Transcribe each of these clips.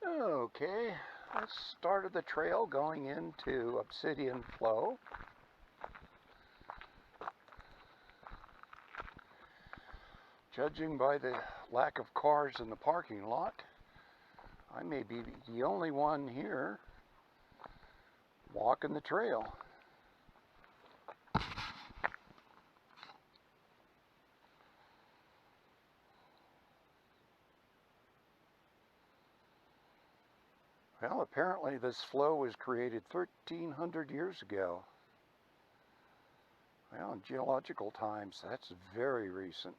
Okay, let's start the trail going into Obsidian Flow. Judging by the lack of cars in the parking lot, I may be the only one here walking the trail. Well, apparently this flow was created 1,300 years ago. Well, in geological times, that's very recent.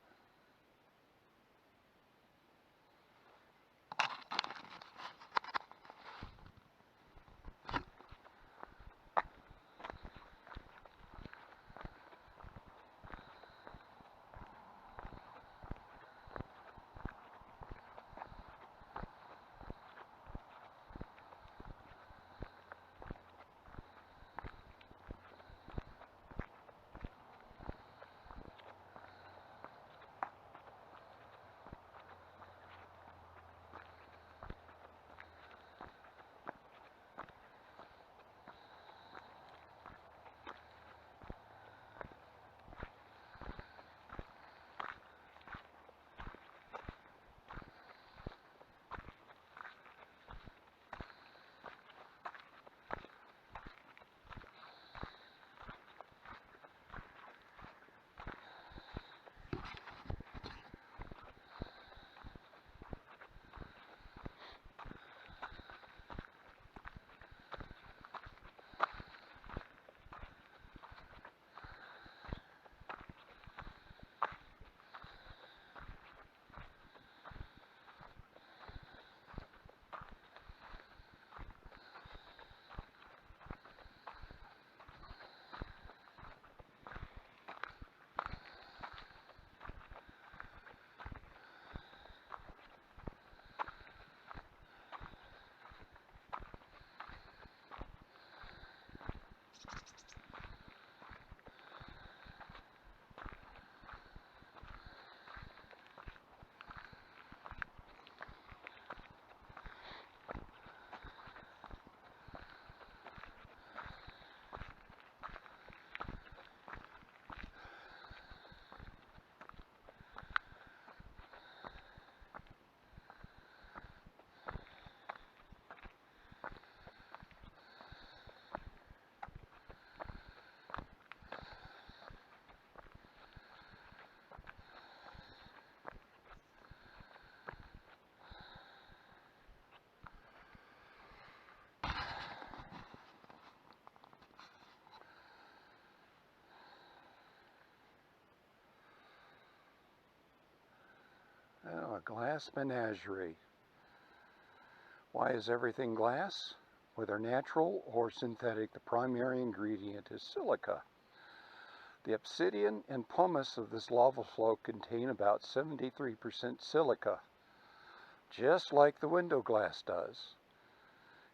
Oh, a glass menagerie. Why is everything glass? Whether natural or synthetic, the primary ingredient is silica. The obsidian and pumice of this lava flow contain about 73% silica, just like the window glass does.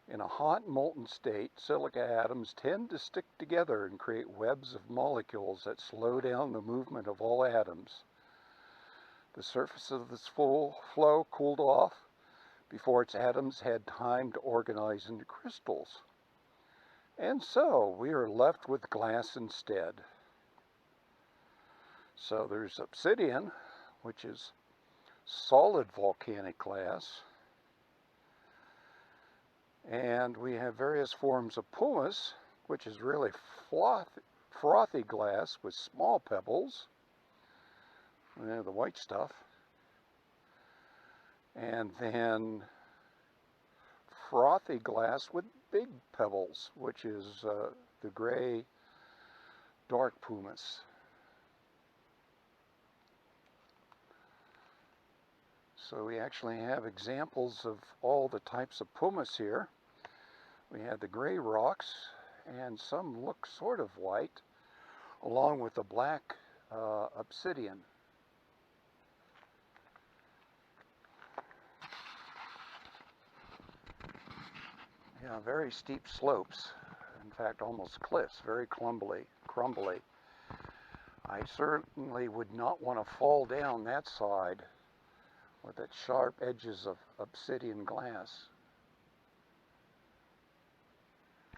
In a hot molten state, silica atoms tend to stick together and create webs of molecules that slow down the movement of all atoms. The surface of this flow cooled off before its atoms had time to organize into crystals. And so we are left with glass instead. So there's obsidian, which is solid volcanic glass. And we have various forms of pumice, which is really frothy glass with small pebbles. The white stuff. And then frothy glass with big pebbles, which is the gray dark pumice. So we actually have examples of all the types of pumice here. We have the gray rocks, and some look sort of white, along with the black obsidian. Yeah, very steep slopes. In fact, almost cliffs, very crumbly. I certainly would not want to fall down that side with its sharp edges of obsidian glass.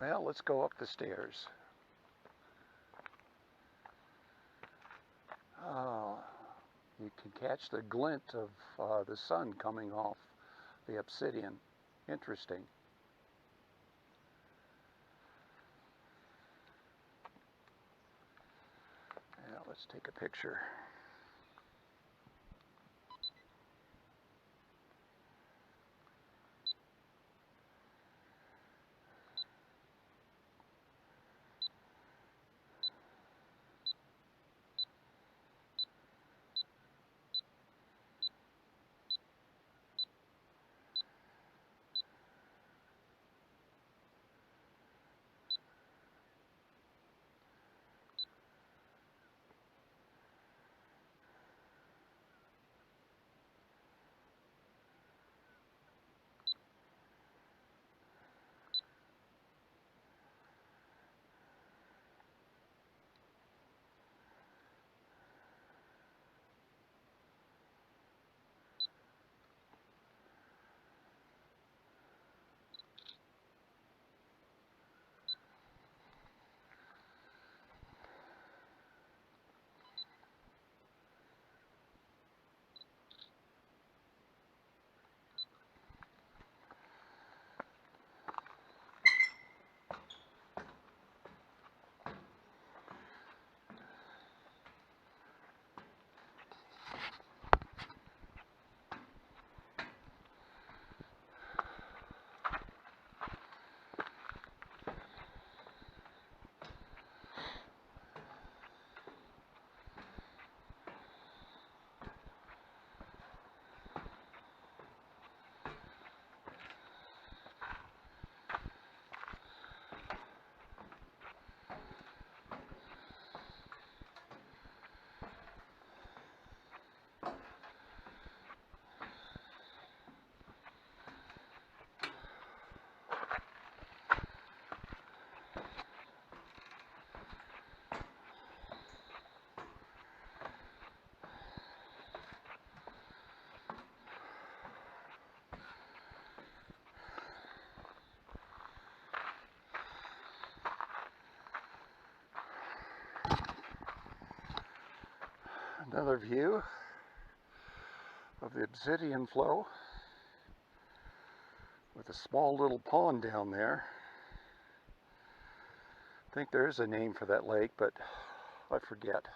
Well, let's go up the stairs. You can catch the glint of the sun coming off the Obsidian. Interesting. Yeah, let's take a picture. Another view of the Obsidian flow with a small little pond down there. I think there is a name for that lake, but I forget.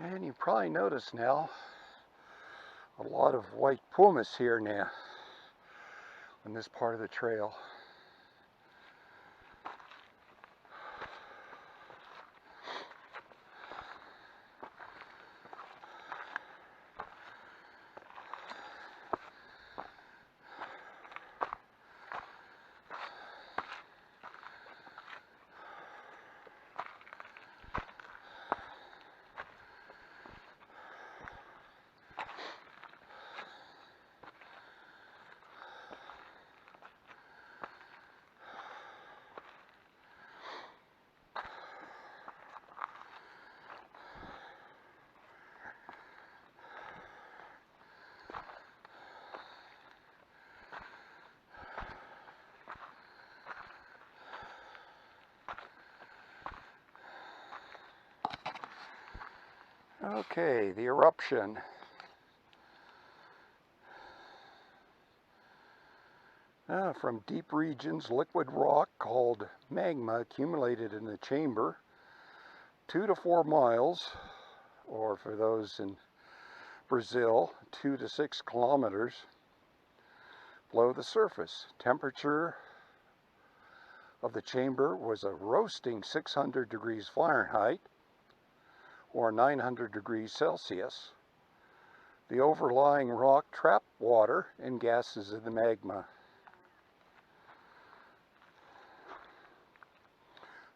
And you probably notice now a lot of white pumice here now on this part of the trail. Okay, the eruption. From deep regions, liquid rock called magma accumulated in the chamber 2 to 4 miles, or for those in Brazil, 2 to 6 kilometers below the surface. Temperature of the chamber was a roasting 600 degrees Fahrenheit, or 900 degrees Celsius. The overlying rock trapped water and gases of the magma.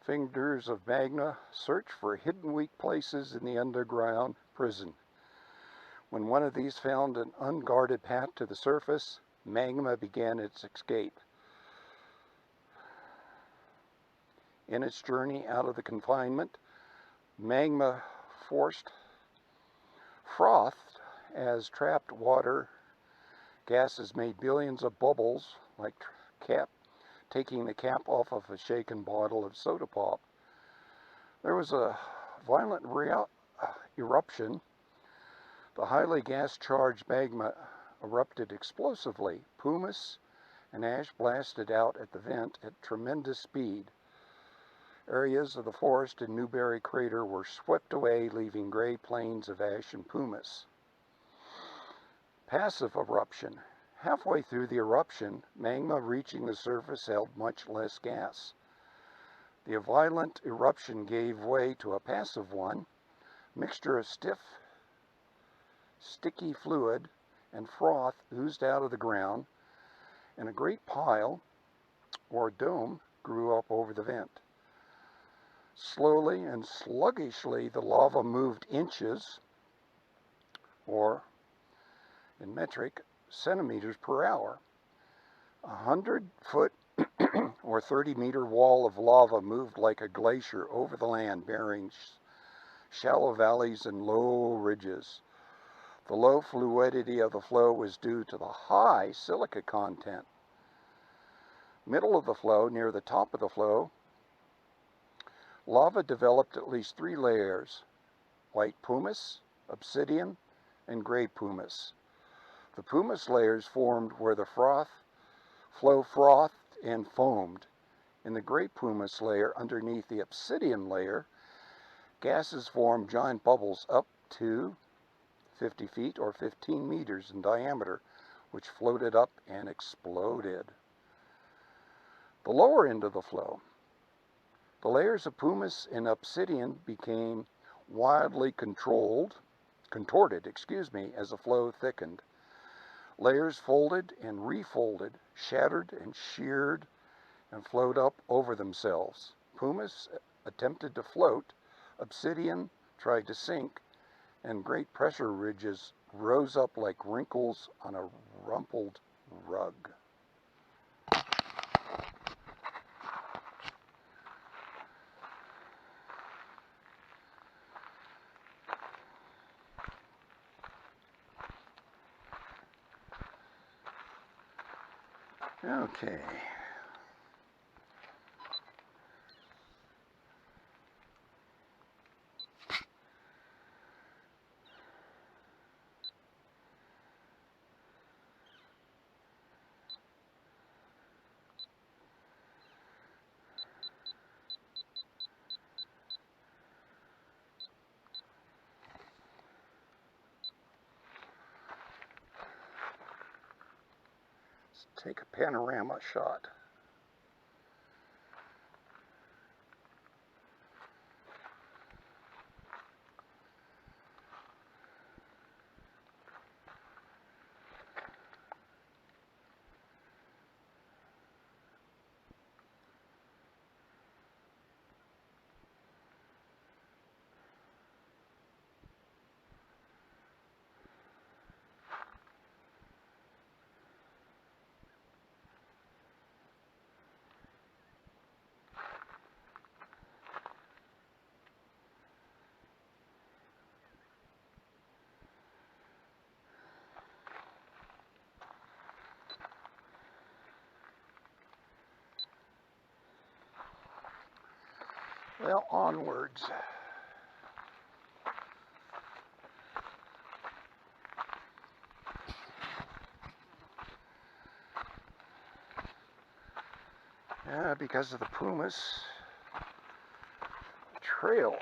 Fingers of magma search for hidden weak places in the underground prison. When one of these found an unguarded path to the surface, magma began its escape. In its journey out of the confinement, magma frothed as trapped water. Gases made billions of bubbles, like taking the cap off of a shaken bottle of soda pop. There was a violent eruption. The highly gas-charged magma erupted explosively. Pumice and ash blasted out at the vent at tremendous speed. Areas of the forest in Newberry crater were swept away, leaving gray plains of ash and pumice. Passive eruption. Halfway through the eruption, magma reaching the surface held much less gas. The violent eruption gave way to a passive one. Mixture of sticky fluid and froth oozed out of the ground, and a great pile, or dome, grew up over the vent. Slowly and sluggishly, the lava moved inches, or in metric centimeters per hour. 100-foot or 30-meter wall of lava moved like a glacier over the land, bearing shallow valleys and low ridges. The low fluidity of the flow was due to the high silica content. Middle of the flow, near the top of the flow, lava developed at least 3 layers: white pumice, obsidian, and gray pumice. The pumice layers formed where the flow frothed and foamed. In the gray pumice layer underneath the obsidian layer, gases formed giant bubbles up to 50 feet or 15 meters in diameter, which floated up and exploded. The lower end of the flow, the layers of pumice and obsidian became wildly contorted, as the flow thickened. Layers folded and refolded, shattered and sheared, and flowed up over themselves. Pumice attempted to float, obsidian tried to sink, and great pressure ridges rose up like wrinkles on a rumpled rug. Okay. Take a panorama shot. Well, onwards. Yeah, because of the pumice, the trail,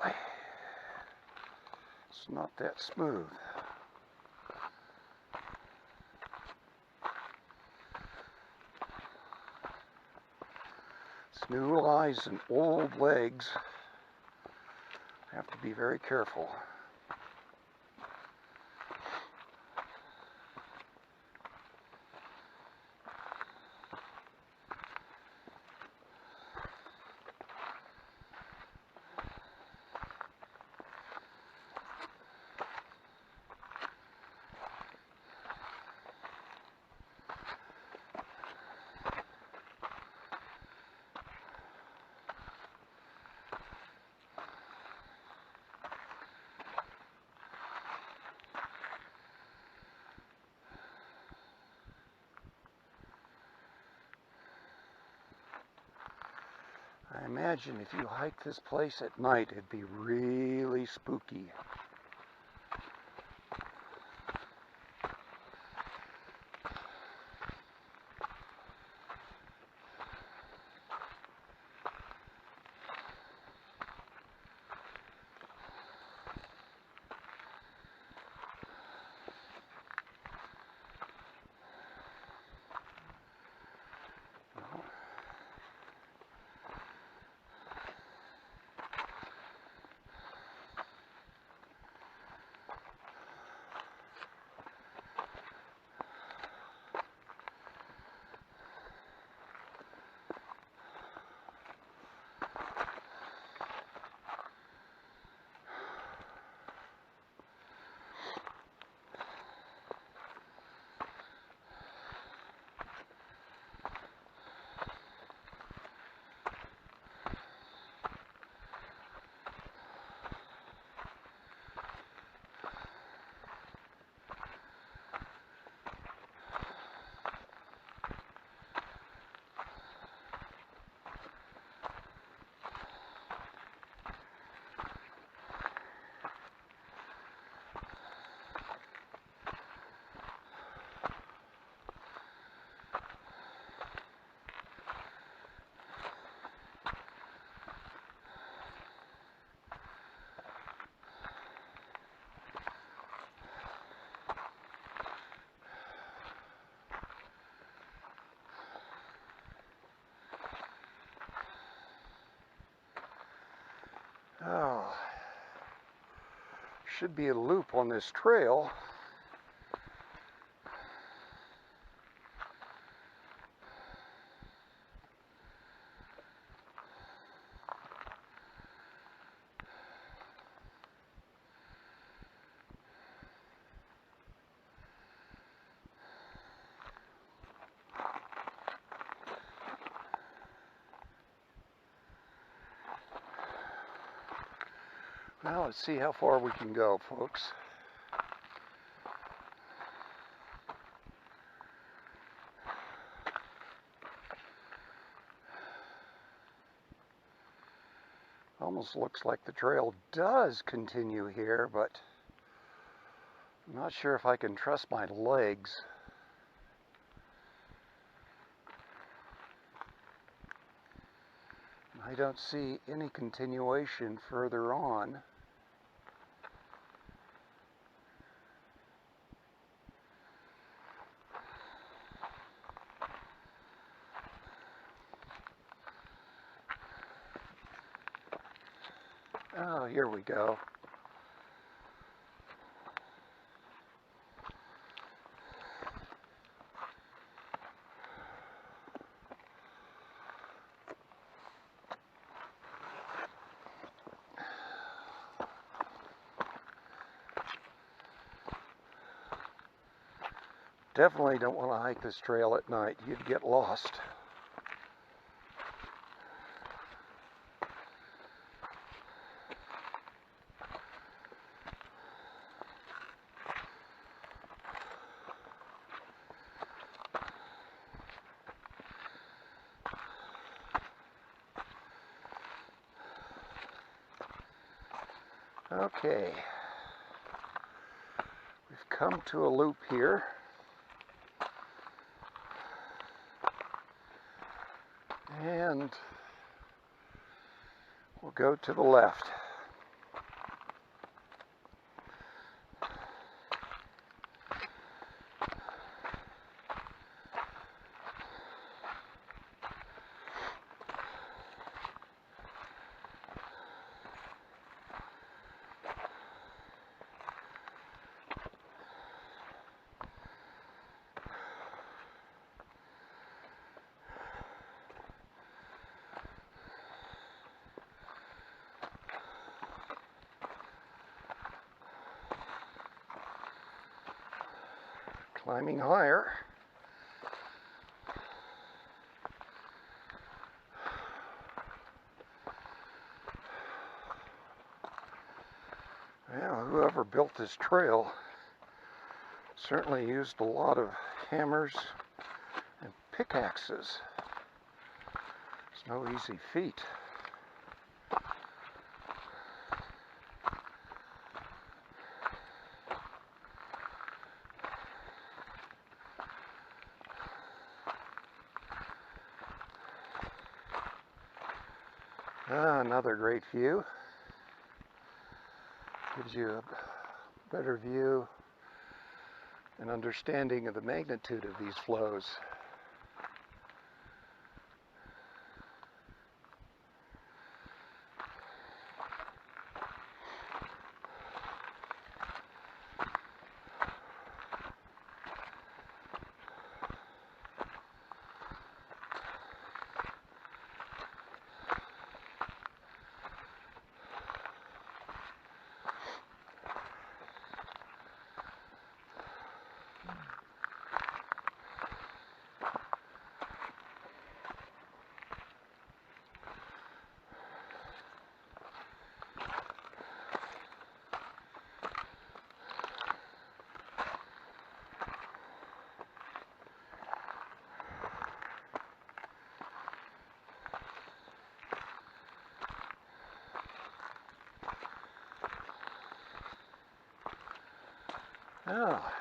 it's not that smooth. New eyes and old legs have to be very careful. I imagine if you hike this place at night, it'd be really spooky. Oh, should be a loop on this trail. Well, let's see how far we can go, folks. Almost looks like the trail does continue here, but I'm not sure if I can trust my legs. I don't see any continuation further on. Oh, here we go. Definitely don't want to hike this trail at night. You'd get lost. Okay, we've come to a loop here. And we'll go to the left. Climbing higher. Well, whoever built this trail certainly used a lot of hammers and pickaxes. It's no easy feat. Another great view. Gives you a better view and understanding of the magnitude of these flows. Oh.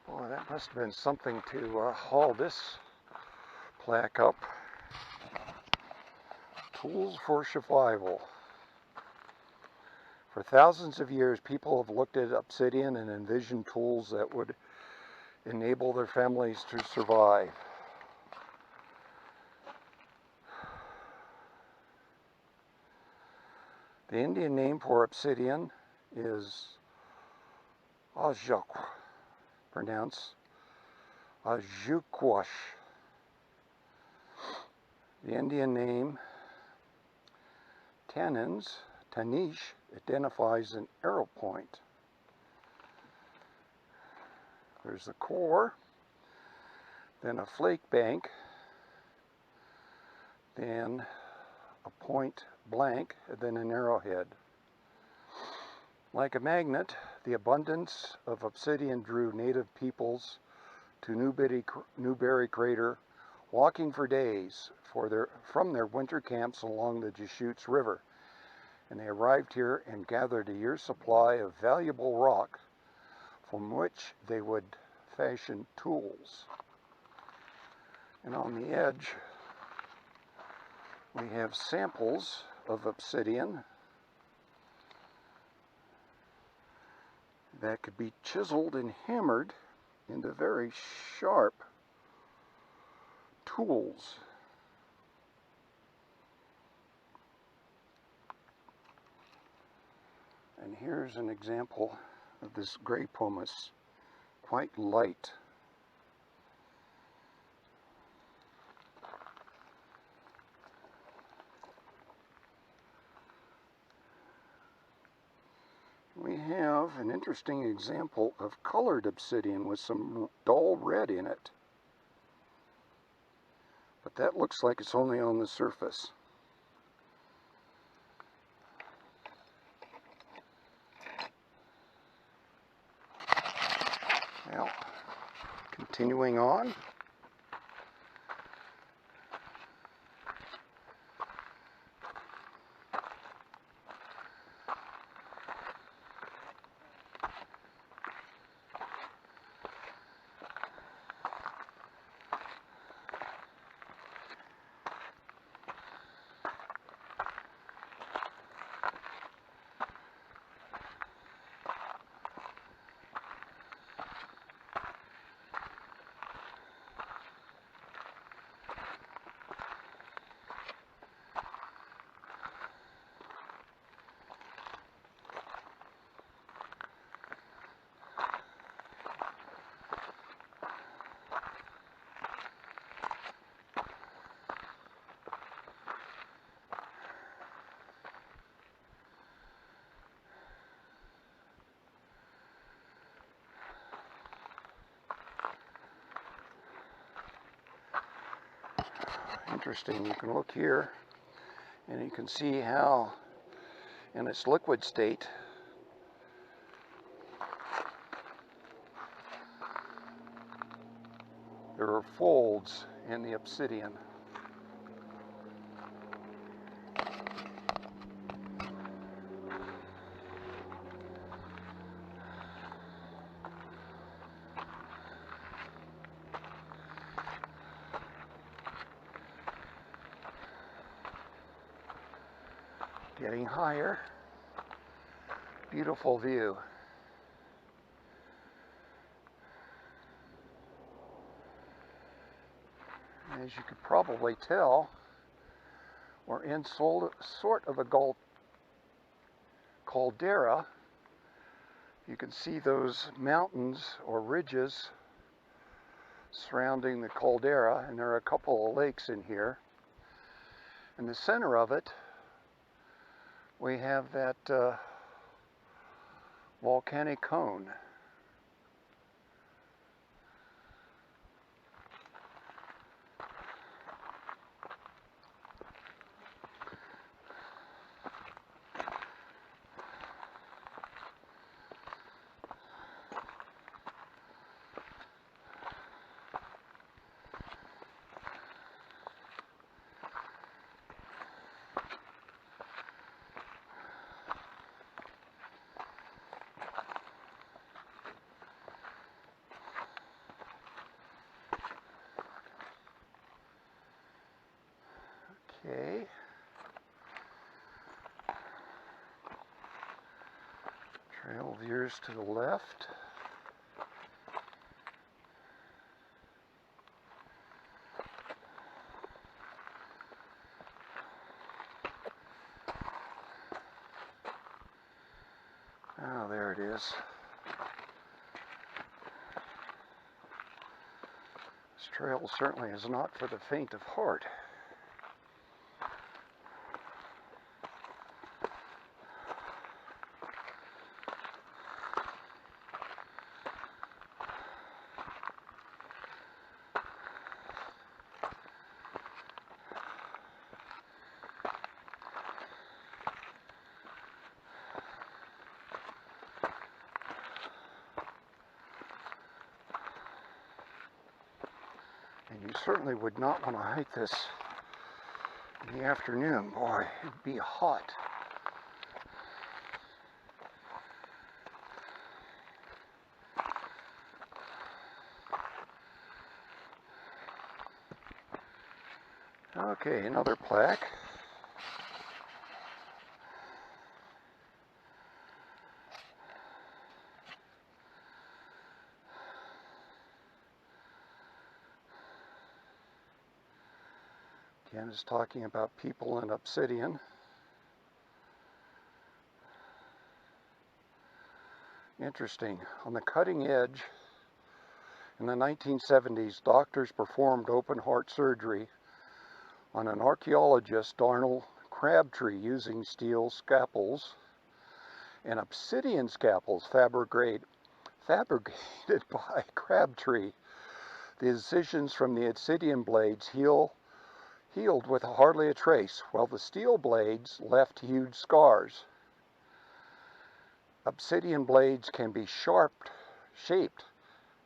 Boy, that must have been something to haul this plaque up. Tools for survival. For thousands of years, people have looked at obsidian and envisioned tools that would enable their families to survive. The Indian name for obsidian is Ajuk, pronounced Ajukwash. The Indian name Tanish identifies an arrow point. There's the core, then a flake bank, then a point blank, and then an arrowhead. Like a magnet, the abundance of obsidian drew native peoples to Newberry Crater, walking for days from their winter camps along the Deschutes River. And they arrived here and gathered a year's supply of valuable rock from which they would fashion tools. And on the edge, we have samples of obsidian that could be chiseled and hammered into very sharp tools. And here's an example of this gray pumice, quite light. We have an interesting example of colored obsidian with some dull red in it. But that looks like it's only on the surface. Well, continuing on. Interesting, you can look here and you can see how in its liquid state there are folds in the obsidian. Getting higher. Beautiful view. As you could probably tell, we're in sort of a caldera. You can see those mountains or ridges surrounding the caldera, and there are a couple of lakes in here. In the center of it, we have that volcanic cone. Okay. Trail veers to the left. Oh, there it is. This trail certainly is not for the faint of heart. And you certainly would not want to hike this in the afternoon. Boy, it'd be hot. Okay, another plaque. Again, it's talking about people in Obsidian. Interesting. On the cutting edge, in the 1970s, doctors performed open heart surgery on an archaeologist, Darnell Crabtree, using steel scalpels and obsidian scalpels fabricated by Crabtree. The incisions from the obsidian blades healed with hardly a trace, while the steel blades left huge scars. Obsidian blades can be shaped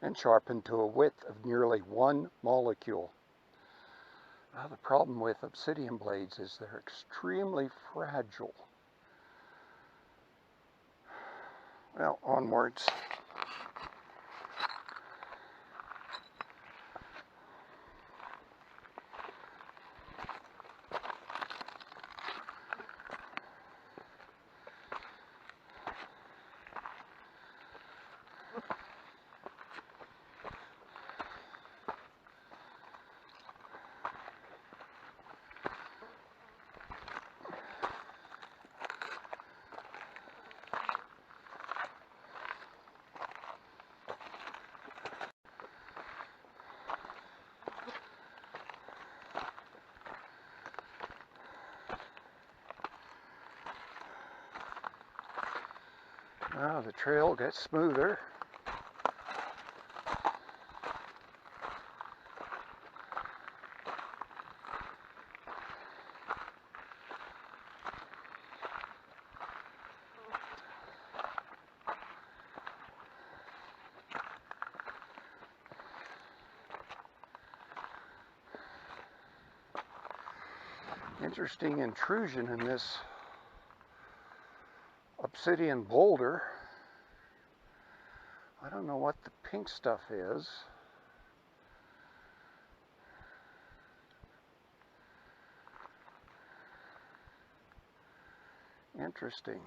and sharpened to a width of nearly 1 molecule. Now, the problem with obsidian blades is they're extremely fragile. Well, onwards. Now the trail gets smoother. Interesting intrusion in this obsidian boulder. I don't know what the pink stuff is. Interesting.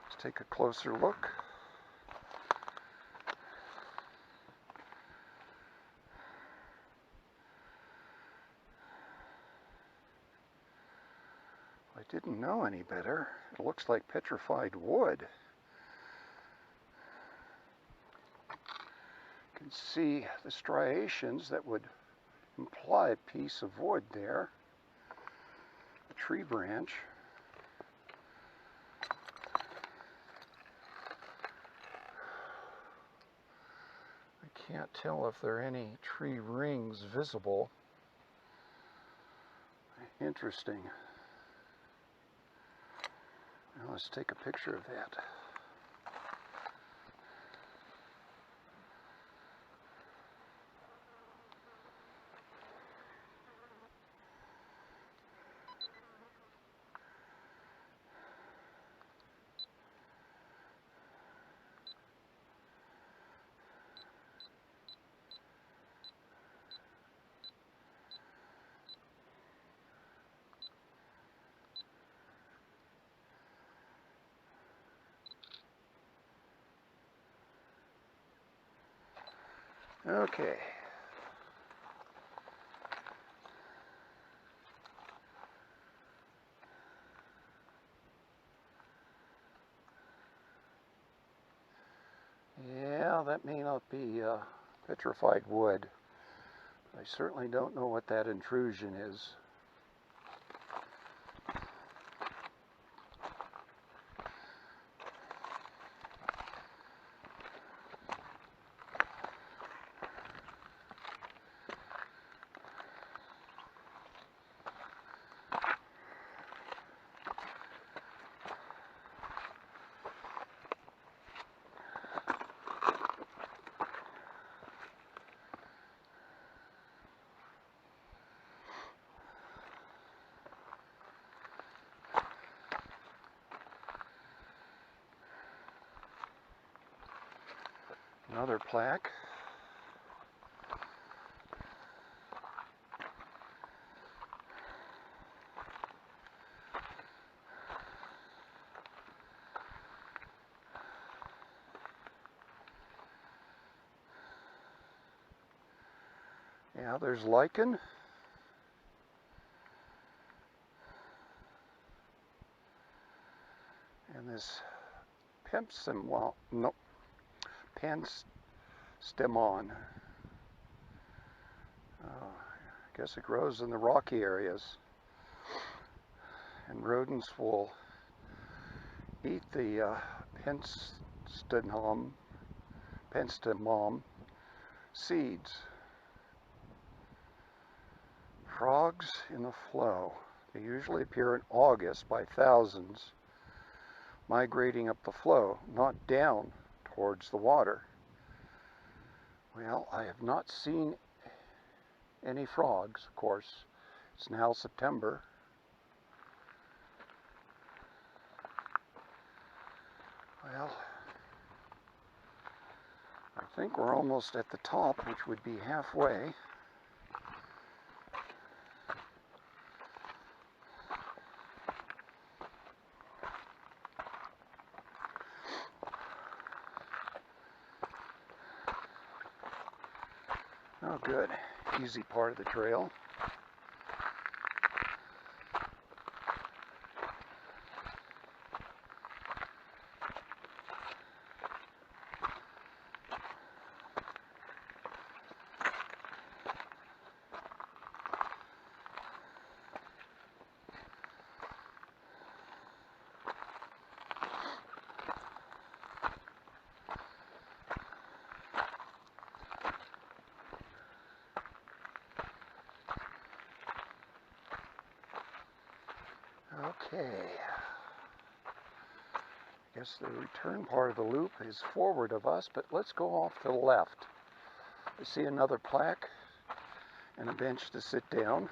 Let's take a closer look. I didn't know any better. It looks like petrified wood. You can see the striations that would imply a piece of wood there. A tree branch. I can't tell if there are any tree rings visible. Interesting. Now let's take a picture of that. Okay. Yeah, that may not be petrified wood. I certainly don't know what that intrusion is. Another plaque. Yeah, there's lichen. And this Penstemon, no, Penstemon. I guess it grows in the rocky areas. And rodents will eat the Penstemon seeds. Frogs in the flow. They usually appear in August by thousands, migrating up the flow, not down towards the water. Well, I have not seen any frogs, of course. It's now September. Well, I think we're almost at the top, which would be halfway. Oh, good. Easy part of the trail. Okay, I guess the return part of the loop is forward of us, but let's go off to the left. I see another plaque and a bench to sit down.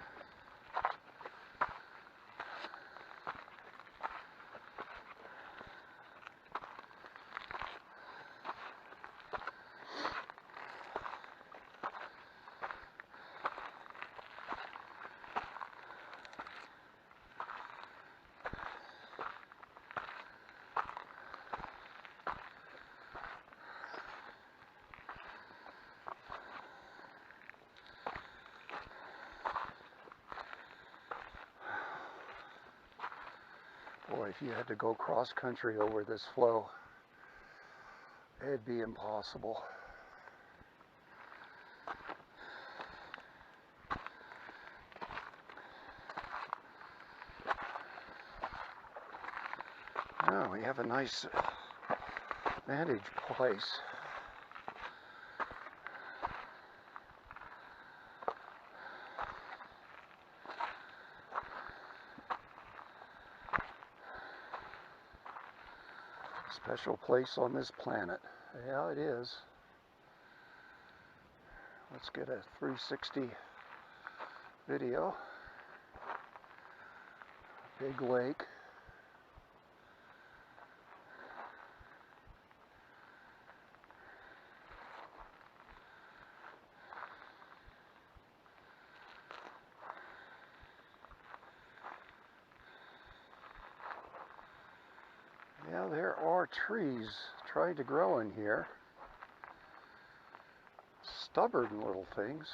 if you had to go cross country over this flow, it'd be impossible. Oh, we have a nice vantage place. Special place on this planet. Yeah, it is. Let's get a 360 video. Big lake. Yeah, there are trees trying to grow in here. Stubborn little things.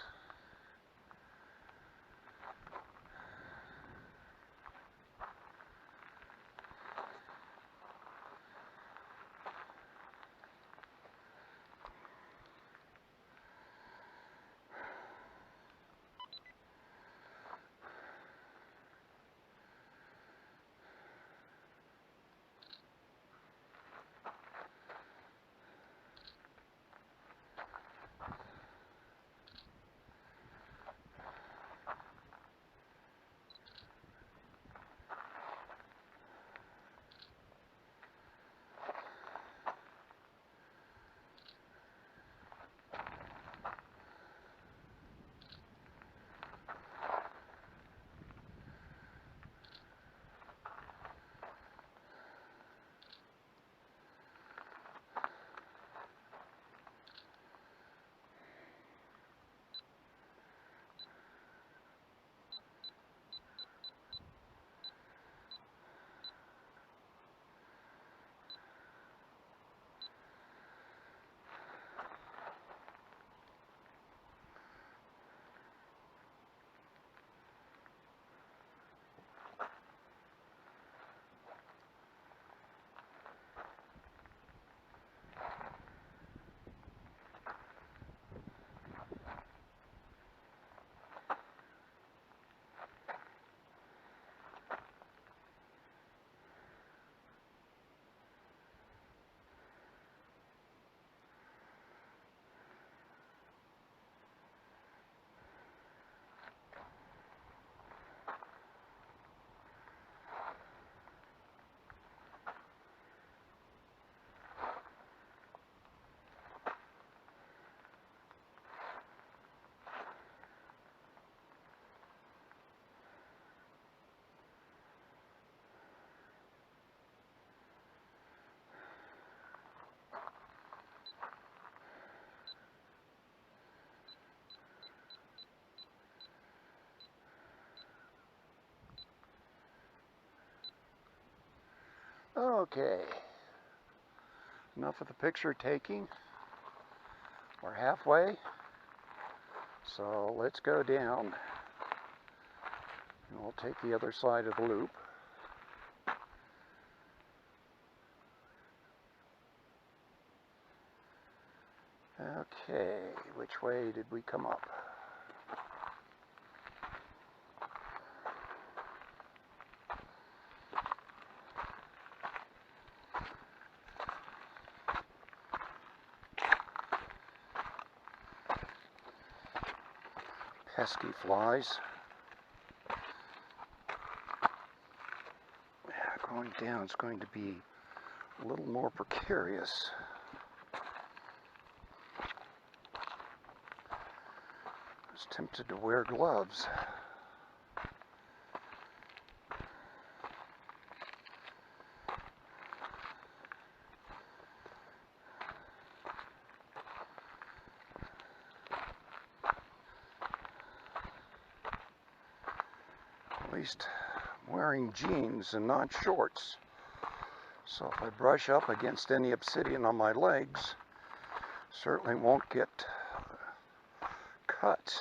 Okay, enough of the picture taking. We're halfway, so let's go down and we'll take the other side of the loop. Okay, which way did we come up? Pesky flies. Yeah, going down is going to be a little more precarious. I was tempted to wear gloves. At least I'm wearing jeans and not shorts. So if I brush up against any obsidian on my legs, certainly won't get cuts.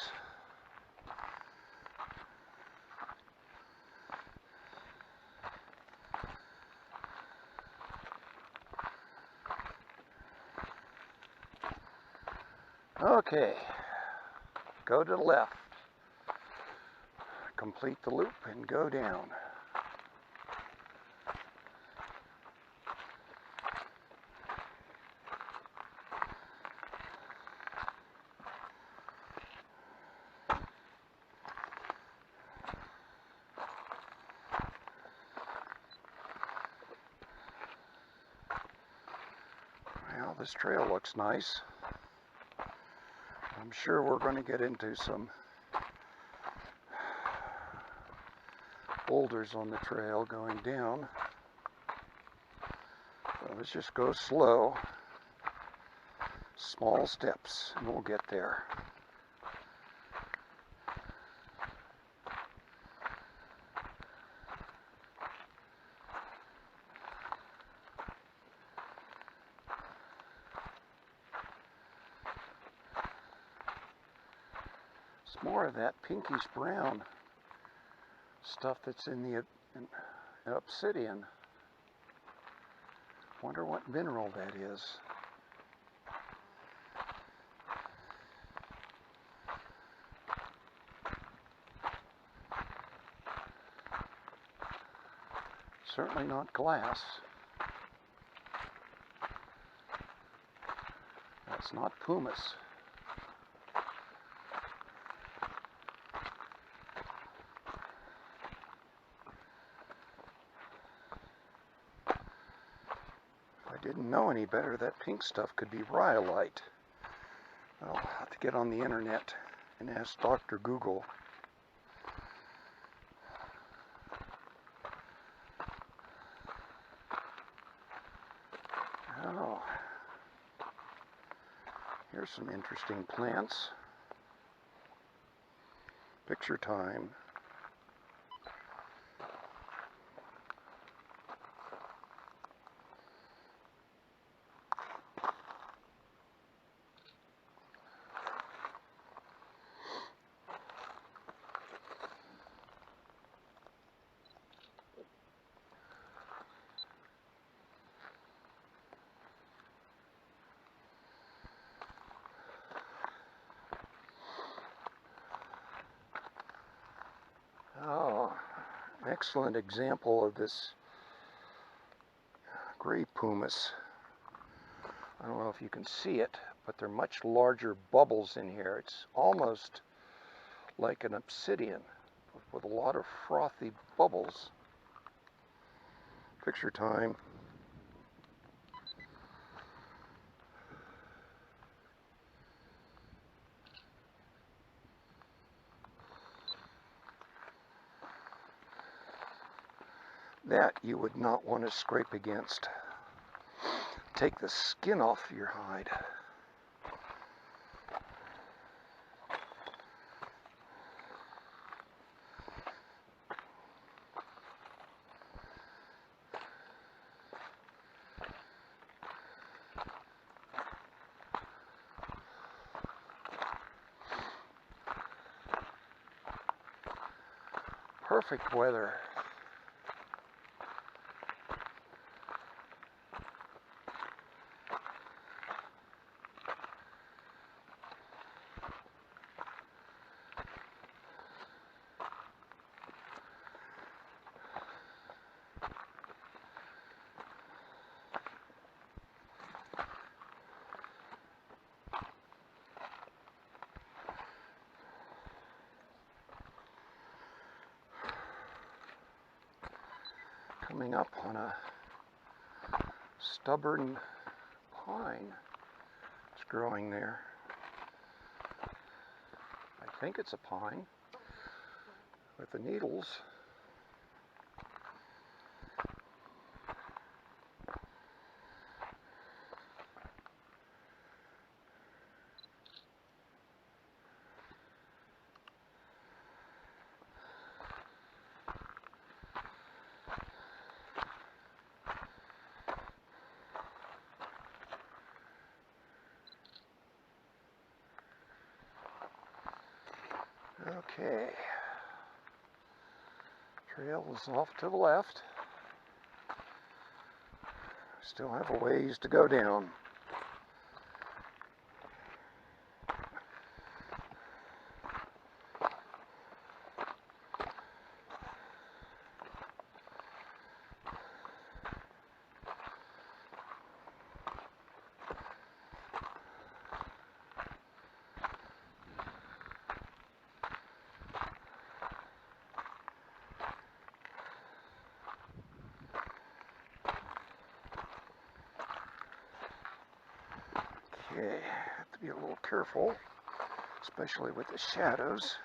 Okay, go to the left, complete the loop and go down. Well, this trail looks nice. I'm sure we're going to get into some boulders on the trail going down. So let's just go slow, small steps, and we'll get there. It's more of that pinkish brown stuff that's in the obsidian. Wonder what mineral that is. Certainly not glass. That's not pumice. Didn't know any better, that pink stuff could be rhyolite. I'll have to get on the internet and ask Dr. Google. Oh, here's some interesting plants. Picture time. Oh, excellent example of this gray pumice. I don't know if you can see it, but they're much larger bubbles in here. It's almost like an obsidian with a lot of frothy bubbles. Picture time. That you would not want to scrape against. Take the skin off your hide. Perfect weather. Coming up on a stubborn pine. It's growing there. I think it's a pine with the needles. Okay, trail is off to the left. Still have a ways to go down. Have to be a little careful, especially with the shadows.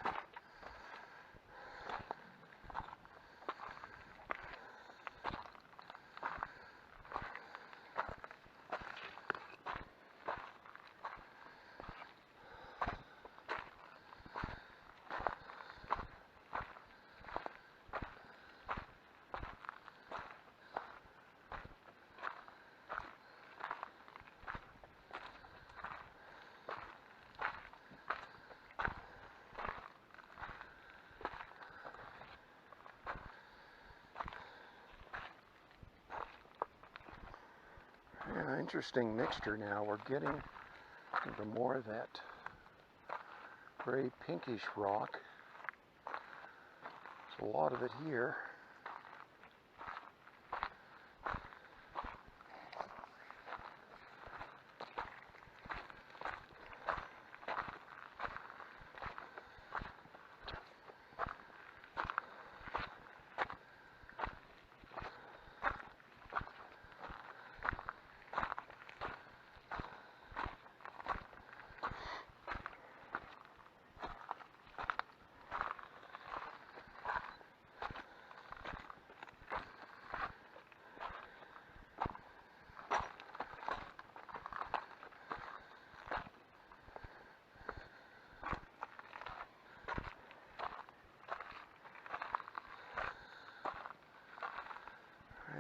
Yeah, interesting mixture now. We're getting into more of that gray pinkish rock. There's a lot of it here.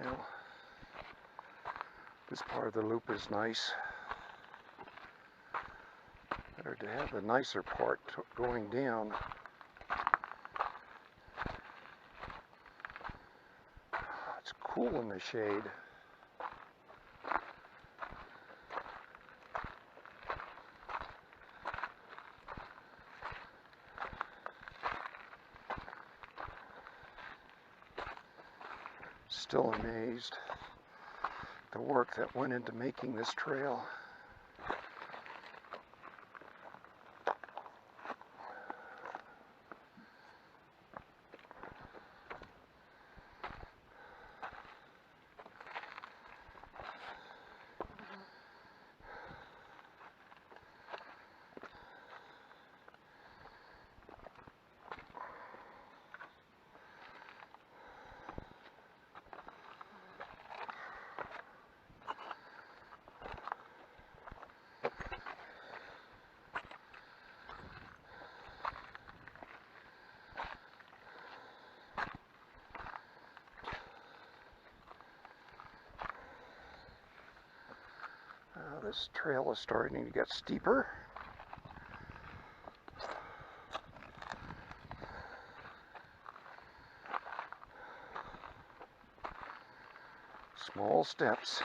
Well, this part of the loop is nice. Better to have the nicer part going down. It's cool in the shade. Still amazed at the work that went into making this trail. This trail is starting to get steeper. Small steps.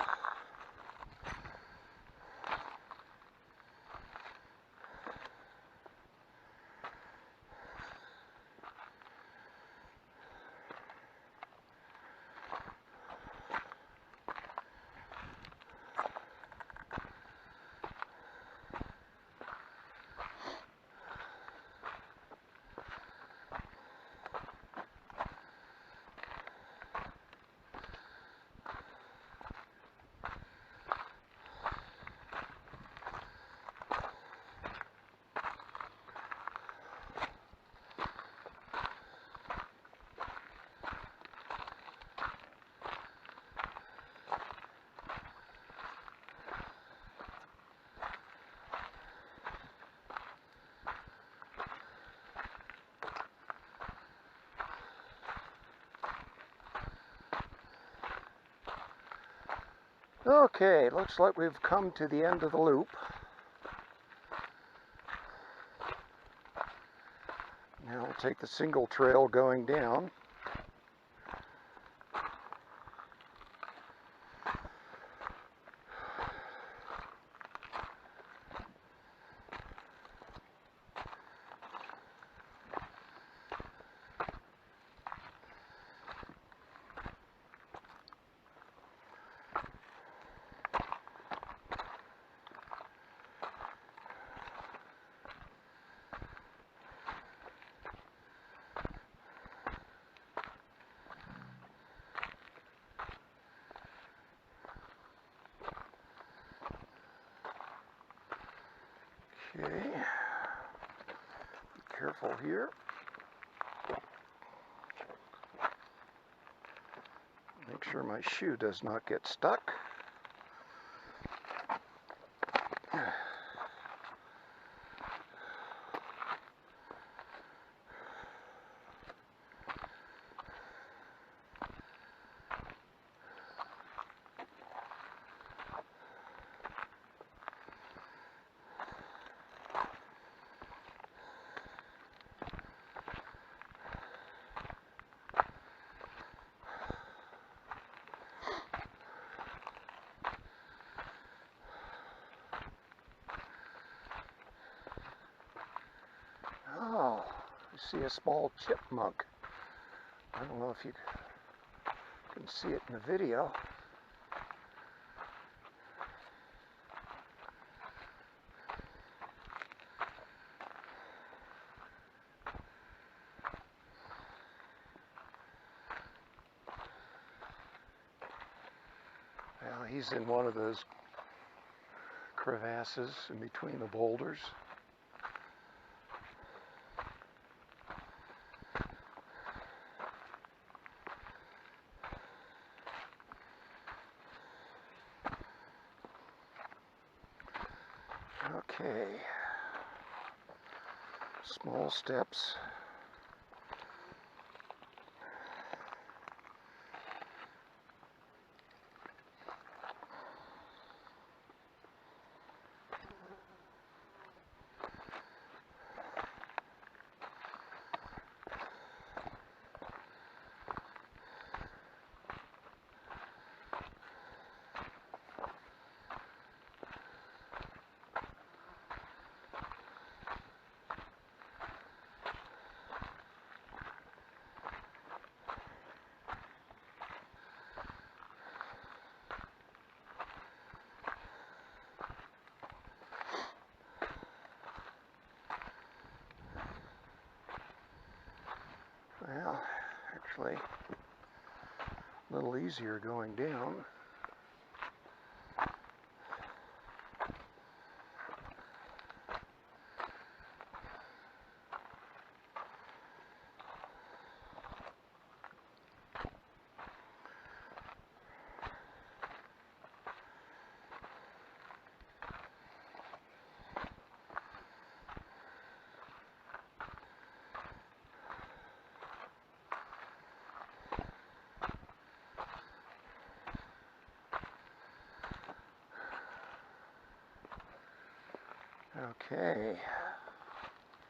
Okay, looks like we've come to the end of the loop. Now we'll take the single trail going down. Okay, be careful here. Make sure my shoe does not get stuck. Oh, I see a small chipmunk. I don't know if you can see it in the video. Well, he's in one of those crevasses in between the boulders. Okay, small steps. Well, actually, a little easier going down. Okay,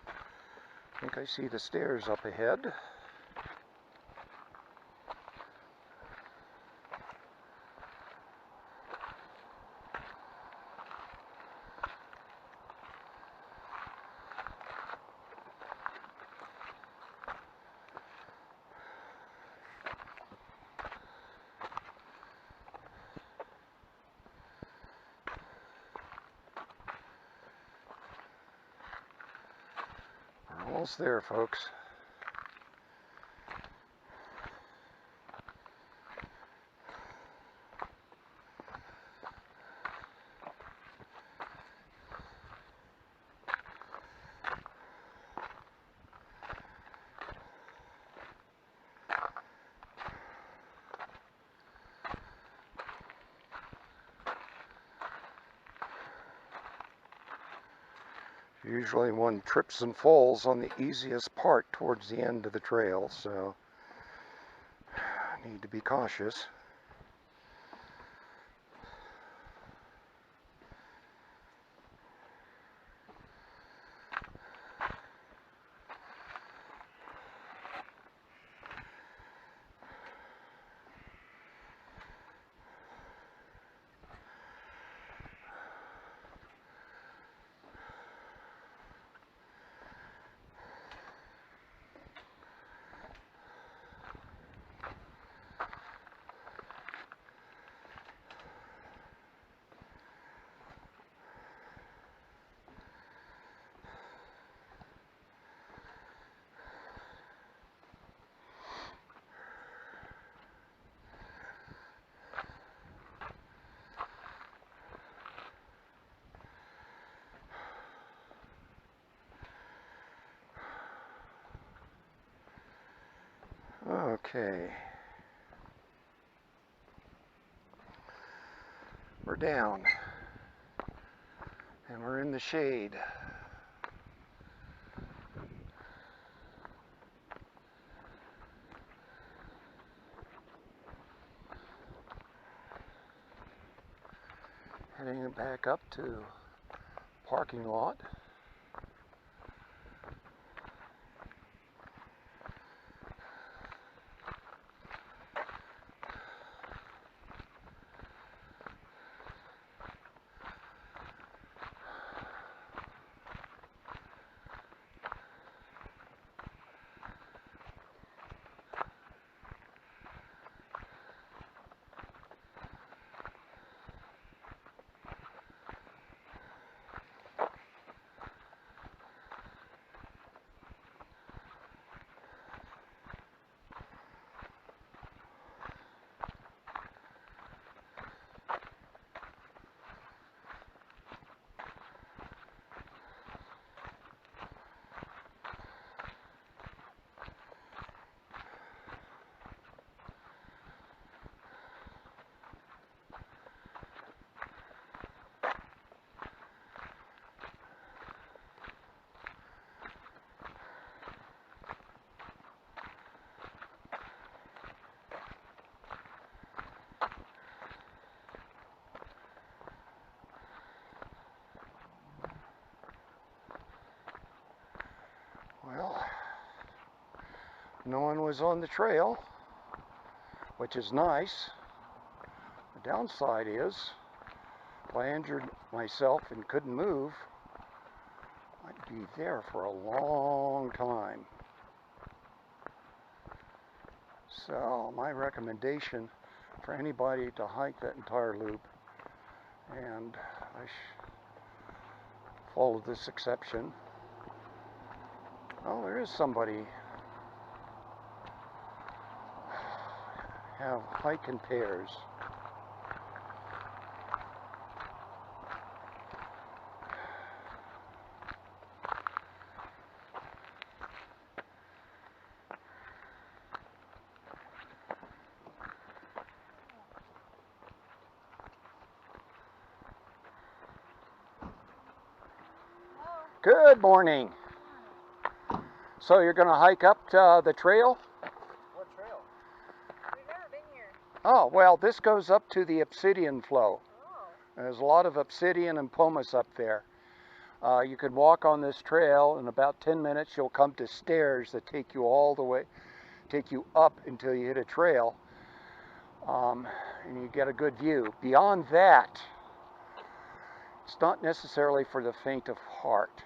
I think I see the stairs up ahead. We're almost there, folks. Usually one trips and falls on the easiest part towards the end of the trail, so I need to be cautious. Okay. We're down. And we're in the shade. Heading back up to parking lot. Well, no one was on the trail, which is nice. The downside is, if I injured myself and couldn't move, I'd be there for a long time. So my recommendation for anybody to hike that entire loop, and I follow this exception. Oh, there is somebody have hike in pairs. Good morning. So you're going to hike up to the trail? What trail? We've never been here. Oh, well, this goes up to the Obsidian flow. Oh. There's a lot of obsidian and pumice up there. You can walk on this trail. In about 10 minutes, you'll come to stairs that take you all the way, take you up until you hit a trail, and you get a good view. Beyond that, it's not necessarily for the faint of heart.